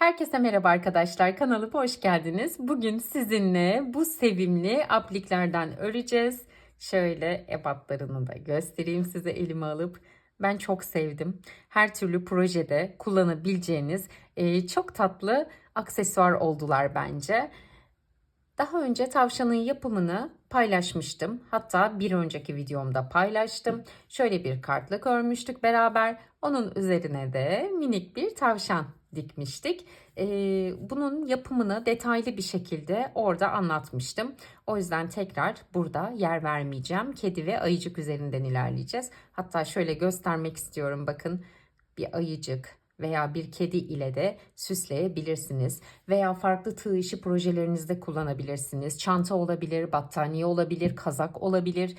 Herkese merhaba arkadaşlar. Kanalıma hoş geldiniz. Bugün sizinle bu sevimli apliklerden öreceğiz. Şöyle ebatlarını da göstereyim size elime alıp. Ben çok sevdim. Her türlü projede kullanabileceğiniz çok tatlı aksesuar oldular bence. Daha önce tavşanın yapımını paylaşmıştım. Hatta bir önceki videomda paylaştım. Şöyle bir kartlık örmüştük beraber. Onun üzerine de minik bir tavşan dikmiştik. Bunun yapımını detaylı bir şekilde orada anlatmıştım. O yüzden tekrar burada yer vermeyeceğim. Kedi ve ayıcık üzerinden ilerleyeceğiz. Hatta şöyle göstermek istiyorum. Bakın, bir ayıcık veya bir kedi ile de süsleyebilirsiniz. Veya farklı tığ işi projelerinizde kullanabilirsiniz. Çanta olabilir, battaniye olabilir, kazak olabilir.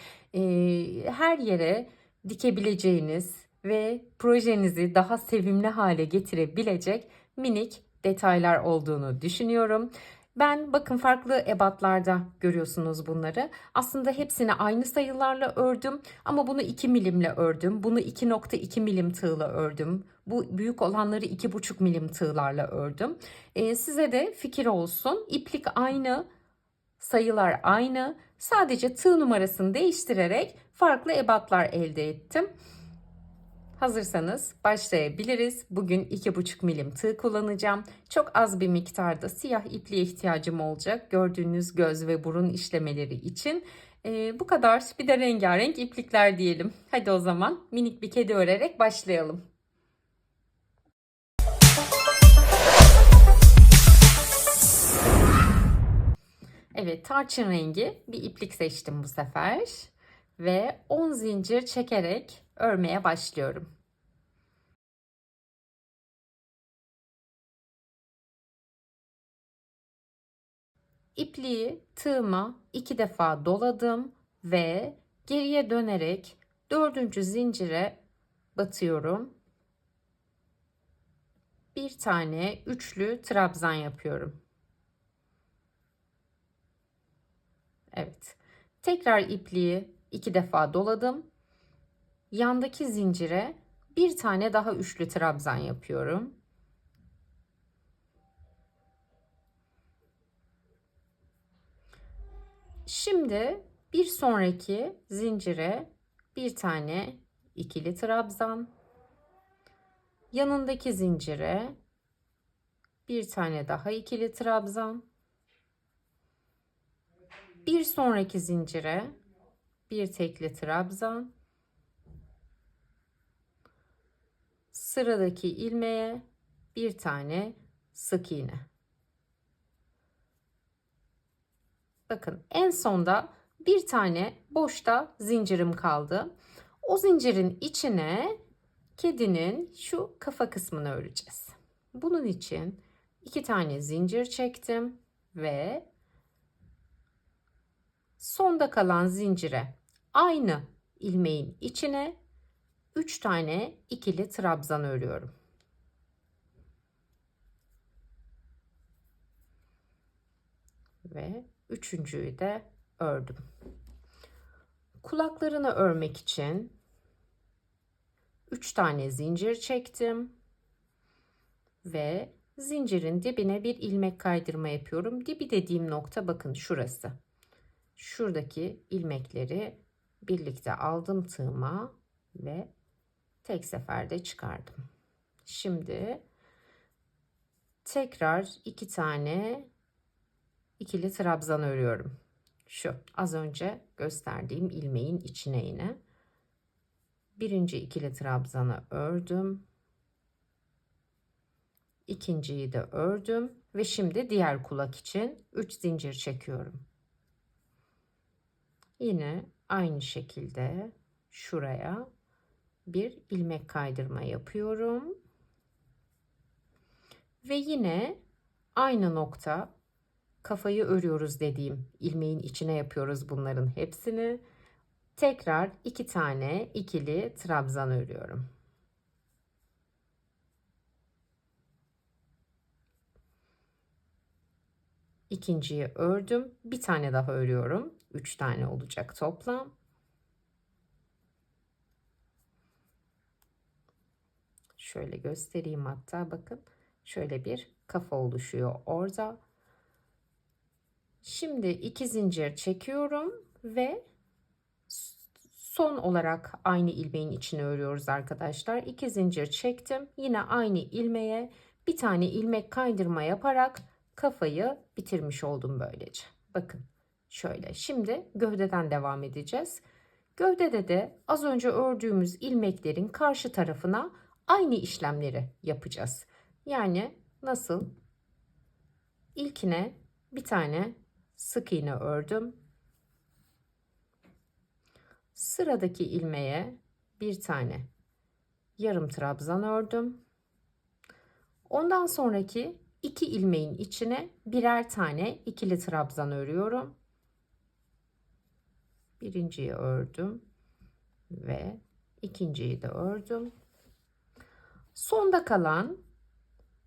Her yere dikebileceğiniz ve projenizi daha sevimli hale getirebilecek minik detaylar olduğunu düşünüyorum. Ben bakın farklı ebatlarda görüyorsunuz bunları. Aslında hepsini aynı sayılarla ördüm ama bunu 2 milimle ördüm. Bunu 2,2 milim tığla ördüm. Bu büyük olanları 2,5 milim tığlarla ördüm. Size de fikir olsun. İplik aynı, sayılar aynı. Sadece tığ numarasını değiştirerek farklı ebatlar elde ettim. Hazırsanız başlayabiliriz. Bugün 2,5 milim tığ kullanacağım. Çok az bir miktarda siyah ipliğe ihtiyacım olacak. Gördüğünüz göz ve burun işlemeleri için. Bu kadar. Bir de rengarenk iplikler diyelim. Hadi o zaman minik bir kedi örerek başlayalım. Evet, tarçın rengi bir iplik seçtim bu sefer. Ve 10 zincir çekerek örmeye başlıyorum. İpliği tığıma 2 defa doladım ve geriye dönerek 4. zincire batıyorum. Bir tane üçlü trabzan yapıyorum. Evet. Tekrar ipliği 2 defa doladım. Yandaki zincire bir tane daha üçlü trabzan yapıyorum. Şimdi bir sonraki zincire bir tane ikili trabzan, yanındaki zincire bir tane daha ikili trabzan, bir sonraki zincire bir tekli trabzan, sıradaki ilmeğe bir tane sık iğne. Bakın, en sonda bir tane boşta zincirim kaldı. O zincirin içine kedinin şu kafa kısmını öreceğiz. Bunun için 2 tane zincir çektim ve sonda kalan zincire aynı ilmeğin içine 3 tane ikili trabzan örüyorum. Ve üçüncüyü de ördüm. Kulaklarını örmek için 3 tane zincir çektim ve zincirin dibine bir ilmek kaydırma yapıyorum. Dibi dediğim nokta bakın şurası. Şuradaki ilmekleri birlikte aldım tığıma ve tek seferde çıkardım. Şimdi tekrar 2 tane ikili trabzan örüyorum. Şu az önce gösterdiğim ilmeğin içine yine. Birinci ikili trabzanı ördüm. İkinciyi de ördüm ve şimdi diğer kulak için 3 zincir çekiyorum. Yine aynı şekilde şuraya bir ilmek kaydırma yapıyorum. Ve yine aynı nokta, kafayı örüyoruz dediğim ilmeğin içine yapıyoruz bunların hepsini. Tekrar 2 tane ikili trabzan örüyorum. İkinciyi ördüm. Bir tane daha örüyorum. 3 tane olacak toplam. Şöyle göstereyim hatta bakın. Şöyle bir kafa oluşuyor orada. Şimdi 2 zincir çekiyorum ve son olarak aynı ilmeğin içine örüyoruz arkadaşlar. 2 zincir çektim. Yine aynı ilmeğe bir tane ilmek kaydırma yaparak kafayı bitirmiş oldum böylece. Bakın şöyle. Şimdi gövdeden devam edeceğiz. Gövdede de az önce ördüğümüz ilmeklerin karşı tarafına aynı işlemleri yapacağız. Yani nasıl? İlkine bir tane sık iğne ördüm. Sıradaki ilmeğe bir tane yarım trabzan ördüm. Ondan sonraki iki ilmeğin içine birer tane ikili trabzan örüyorum. Birinciyi ördüm ve ikinciyi de ördüm. Sonda kalan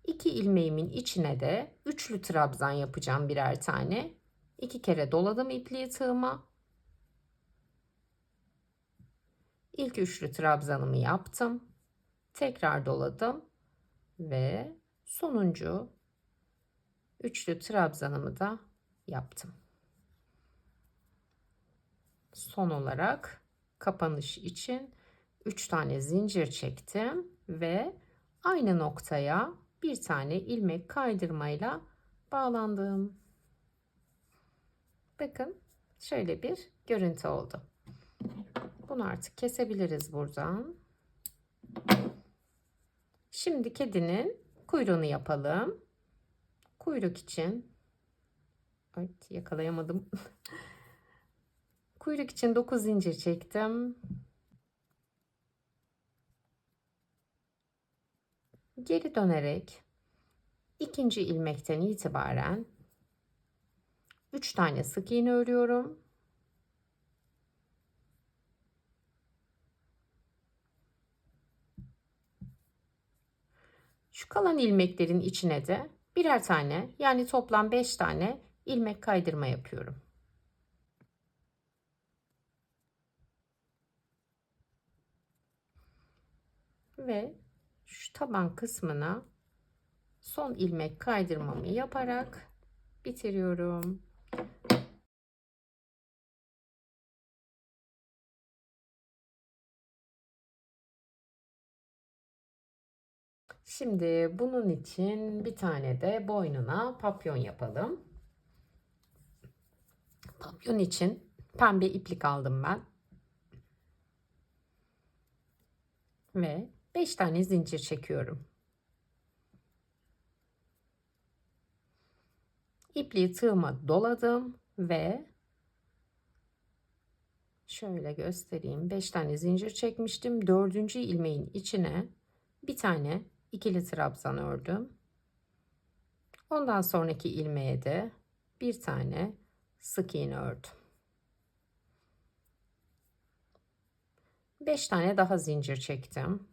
iki ilmeğimin içine de üçlü trabzan yapacağım birer tane. 2 kere doladım ipliği tığıma. İlk üçlü trabzanımı yaptım. Tekrar doladım ve sonuncu üçlü trabzanımı da yaptım. Son olarak kapanış için 3 tane zincir çektim ve aynı noktaya bir tane ilmek kaydırmayla bağlandım. Bakın şöyle bir görüntü oldu. Bunu artık kesebiliriz buradan. Şimdi kedinin kuyruğunu yapalım. Kuyruk için yakalayamadım. Kuyruk için 9 zincir çektim. Geri dönerek ikinci ilmekten itibaren 3 tane sık iğne örüyorum. Şu kalan ilmeklerin içine de birer tane, yani toplam 5 tane ilmek kaydırma yapıyorum. Ve şu taban kısmına son ilmek kaydırmamı yaparak bitiriyorum. Şimdi bunun için bir tane de boynuna papyon yapalım. Papyon için pembe iplik aldım ben. Ve 5 tane zincir çekiyorum. İpliği tığıma doladım ve şöyle göstereyim. 5 tane zincir çekmiştim. 4. ilmeğin içine bir tane ikili trabzan ördüm. Ondan sonraki ilmeğe de bir tane sık iğne ördüm. 5 tane daha zincir çektim.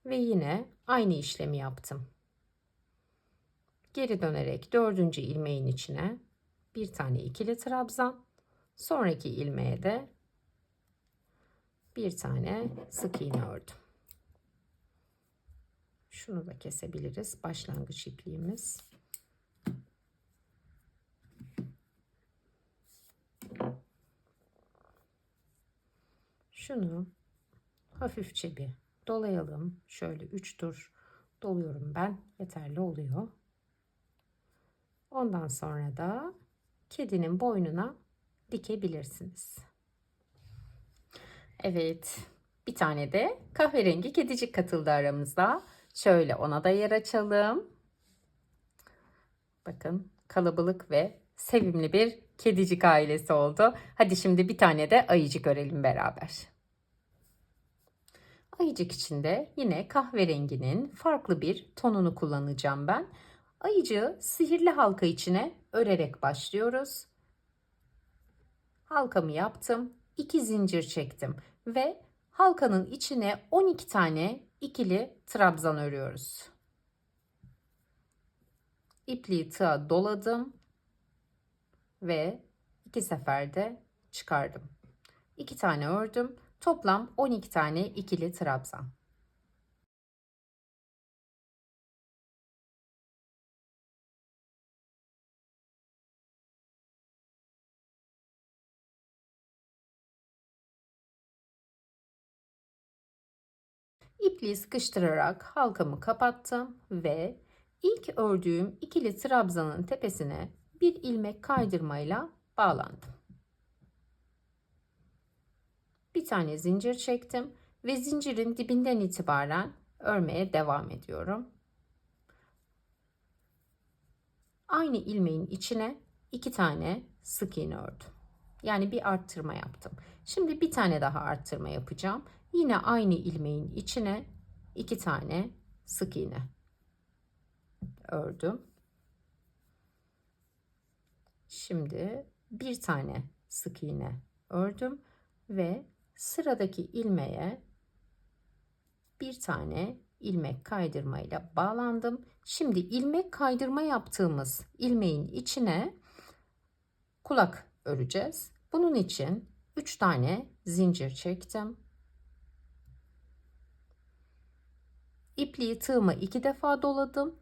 Ve yine aynı işlemi yaptım. Geri dönerek 4. ilmeğin içine bir tane ikili trabzan, sonraki ilmeğe de bir tane sık iğne ördüm. Şunu da kesebiliriz. Başlangıç ipliğimiz. Şunu hafifçe bir dolayalım. Şöyle 3 tur doluyorum ben. Yeterli oluyor. Ondan sonra da kedinin boynuna dikebilirsiniz. Evet. Bir tane de kahverengi kedicik katıldı aramızda. Şöyle ona da yer açalım. Bakın kalabalık ve sevimli bir kedicik ailesi oldu. Hadi şimdi bir tane de ayıcık örelim beraber. Ayıcık için de yine kahverenginin farklı bir tonunu kullanacağım ben. Ayıcığı sihirli halka içine örerek başlıyoruz. Halkamı yaptım. 2 zincir çektim ve halkanın içine 12 tane ikili trabzan örüyoruz. İpliği tığa doladım ve 2 seferde çıkardım. 2 tane ördüm. Toplam 12 tane ikili trabzan. İpliği sıkıştırarak halkamı kapattım ve ilk ördüğüm ikili trabzanın tepesine bir ilmek kaydırmayla bağlandım. Bir tane zincir çektim ve zincirin dibinden itibaren örmeye devam ediyorum. Aynı ilmeğin içine 2 tane sık iğne ördüm. Yani bir arttırma yaptım. Şimdi bir tane daha arttırma yapacağım. Yine aynı ilmeğin içine 2 tane sık iğne ördüm. Şimdi bir tane sık iğne ördüm ve sıradaki ilmeğe bir tane ilmek kaydırmayla bağlandım. Şimdi ilmek kaydırma yaptığımız ilmeğin içine kulak öreceğiz. Bunun için 3 tane zincir çektim. İpliği tığıma 2 defa doladım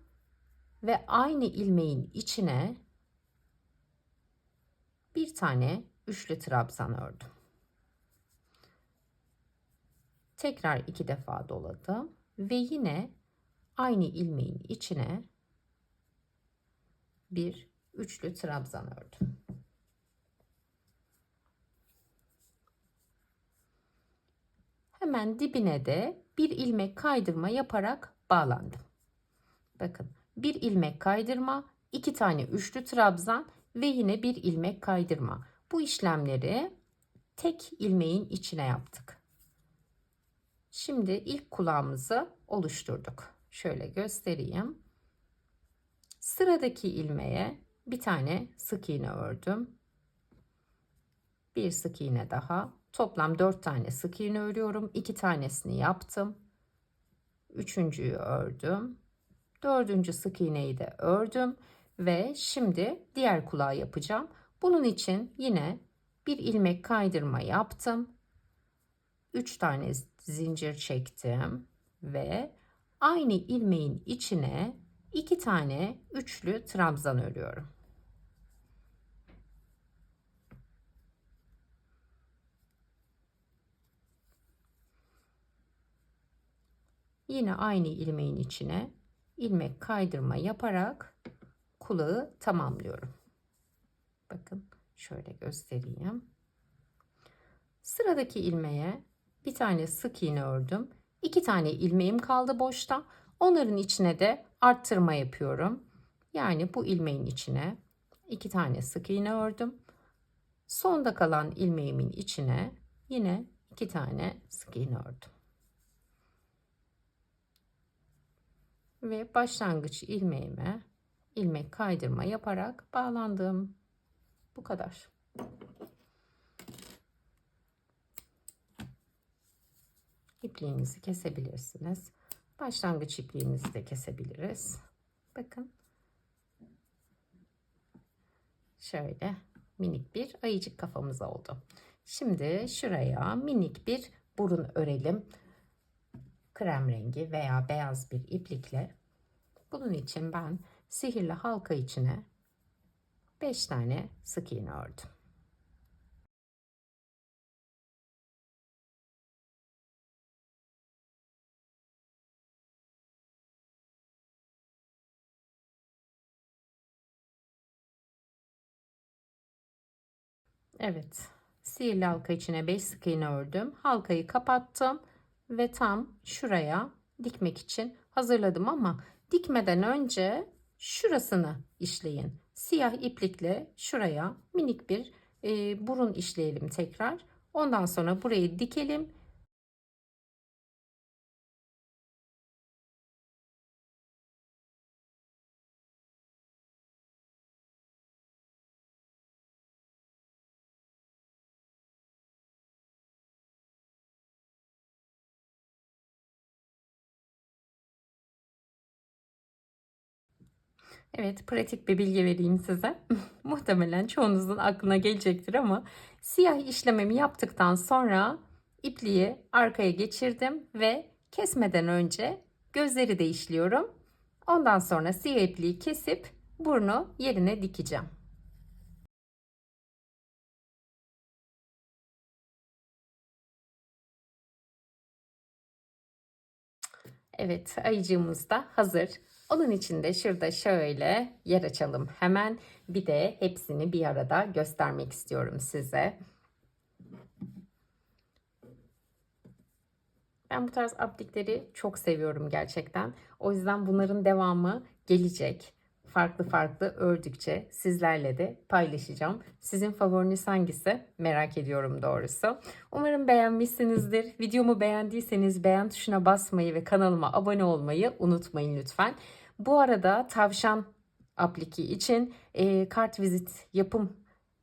ve aynı ilmeğin içine bir tane üçlü trabzan ördüm. Tekrar 2 defa doladım ve yine aynı ilmeğin içine bir üçlü trabzan ördüm. Hemen dibine de bir ilmek kaydırma yaparak bağlandım. Bakın, bir ilmek kaydırma, 2 tane üçlü trabzan ve yine bir ilmek kaydırma. Bu işlemleri tek ilmeğin içine yaptık. Şimdi ilk kulağımızı oluşturduk. Şöyle göstereyim. Sıradaki ilmeğe bir tane sık iğne ördüm. Bir sık iğne daha. Toplam 4 tane sık iğne örüyorum. 2 tanesini yaptım. Üçüncüyü ördüm. Dördüncü sık iğneyi de ördüm ve şimdi diğer kulağı yapacağım. Bunun için yine bir ilmek kaydırma yaptım. 3 tane zincir çektim ve aynı ilmeğin içine 2 tane üçlü trabzan örüyorum. Yine aynı ilmeğin içine ilmek kaydırma yaparak kulağı tamamlıyorum. Bakın şöyle göstereyim. Sıradaki ilmeğe bir tane sık iğne ördüm. 2 tane ilmeğim kaldı boşta. Onların içine de arttırma yapıyorum. Yani bu ilmeğin içine 2 tane sık iğne ördüm. Sonda kalan ilmeğimin içine yine 2 tane sık iğne ördüm. Ve başlangıç ilmeğime ilmek kaydırma yaparak bağlandım. Bu kadar. İpliğinizi kesebilirsiniz. Başlangıç ipliğimizi de kesebiliriz. Bakın. Şöyle minik bir ayıcık kafamız oldu. Şimdi şuraya minik bir burun örelim. Krem rengi veya beyaz bir iplikle. Bunun için ben sihirli halka içine 5 tane sık iğne ördüm. Evet, sihirli halka içine 5 sık iğne ördüm. Halkayı kapattım ve tam şuraya dikmek için hazırladım ama dikmeden önce şurasını işleyin. Siyah iplikle şuraya minik bir burun işleyelim tekrar. Ondan sonra burayı dikelim. Evet, pratik bir bilgi vereyim size. Muhtemelen çoğunuzun aklına gelecektir ama siyah işlememi yaptıktan sonra ipliği arkaya geçirdim ve kesmeden önce gözleri de işliyorum. Ondan sonra siyah ipliği kesip burnu yerine dikeceğim. Evet, ayıcığımız da hazır. Onun için de şurada şöyle yer açalım hemen. Bir de hepsini bir arada göstermek istiyorum size. Ben bu tarz aplikleri çok seviyorum gerçekten. O yüzden bunların devamı gelecek. Farklı farklı ördükçe sizlerle de paylaşacağım. Sizin favoriniz hangisi? Merak ediyorum doğrusu. Umarım beğenmişsinizdir. Videomu beğendiyseniz beğen tuşuna basmayı ve kanalıma abone olmayı unutmayın lütfen. Bu arada tavşan apliki için kartvizit yapım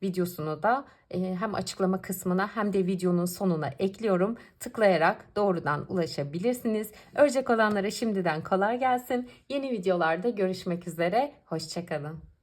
videosunu da hem açıklama kısmına hem de videonun sonuna ekliyorum. Tıklayarak doğrudan ulaşabilirsiniz. Örecek olanlara şimdiden kolay gelsin. Yeni videolarda görüşmek üzere. Hoşça kalın.